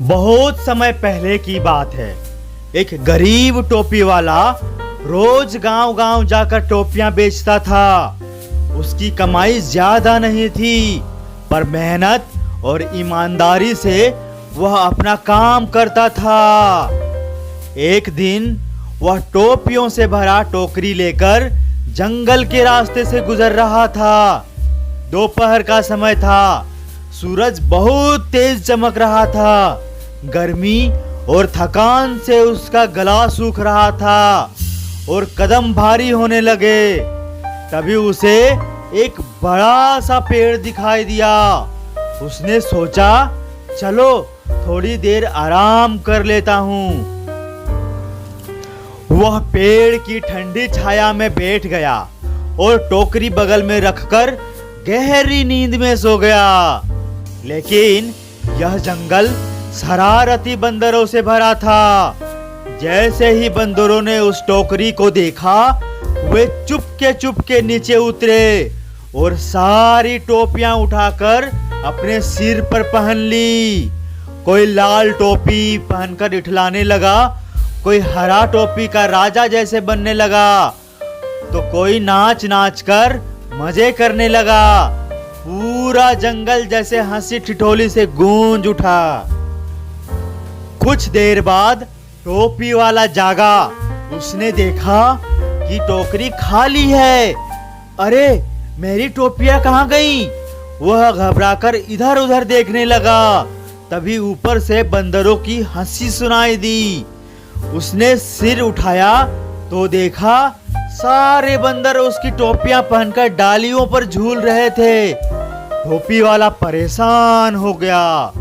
बहुत समय पहले की बात है। एक गरीब टोपी वाला रोज गांव-गांव जाकर टोपियां बेचता था। उसकी कमाई ज्यादा नहीं थी, पर मेहनत और ईमानदारी से वह अपना काम करता था। एक दिन वह टोपियों से भरा टोकरी लेकर जंगल के रास्ते से गुजर रहा था। दोपहर का समय था। सूरज बहुत तेज चमक रहा था। गर्मी और थकान से उसका गला सूख रहा था और कदम भारी होने लगे। तभी उसे एक बड़ा सा पेड़ दिखाई दिया। उसने सोचा, चलो थोड़ी देर आराम कर लेता हूँ। वह पेड़ की ठंडी छाया में बैठ गया और टोकरी बगल में रखकर गहरी नींद में सो गया। लेकिन यह जंगल शरारती बंदरों से भरा था। जैसे ही बंदरों ने उस टोकरी को देखा, वे चुपके नीचे उतरे और सारी टोपियां उठाकर अपने सिर पर पहन ली। कोई लाल टोपी पहनकर इठलाने लगा, कोई हरा टोपी का राजा जैसे बनने लगा, तो कोई नाच नाच कर मजे करने लगा। पूरा जंगल जैसे हंसी ठिठोली से गूंज उठा। कुछ देर बाद टोपी वाला जागा। उसने देखा कि टोकरी खाली है। अरे, मेरी टोपियां कहाँ गई? वह घबराकर इधर उधर देखने लगा। तभी ऊपर से बंदरों की हंसी सुनाई दी। उसने सिर उठाया तो देखा सारे बंदर उसकी टोपियां पहनकर डालियों पर झूल रहे थे। टोपी वाला परेशान हो गया।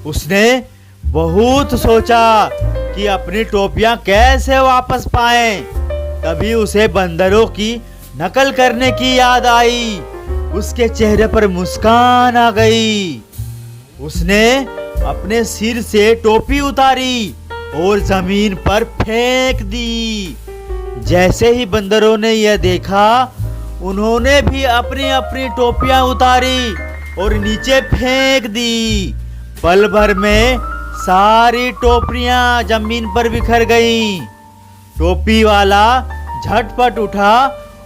उसने बहुत सोचा कि अपनी टोपियां कैसे वापस पाएं। तभी उसे बंदरों की नकल करने की याद आई। उसके चेहरे पर मुस्कान आ गई। उसने अपने सिर से टोपी उतारी और जमीन पर फेंक दी। जैसे ही बंदरों ने यह देखा, उन्होंने भी अपनी अपनी टोपियां उतारी और नीचे फेंक दी। पल भर में सारी टोपियां जमीन पर बिखर गईं। टोपी वाला झटपट उठा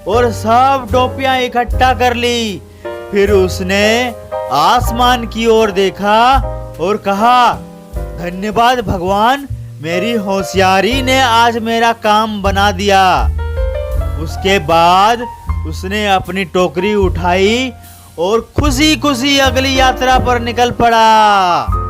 और सब टोपियां इकट्ठा कर ली। फिर उसने आसमान की ओर देखा और कहा, धन्यवाद भगवान, मेरी होशियारी ने आज मेरा काम बना दिया। उसके बाद उसने अपनी टोकरी उठाई और खुशी खुशी अगली यात्रा पर निकल पड़ा।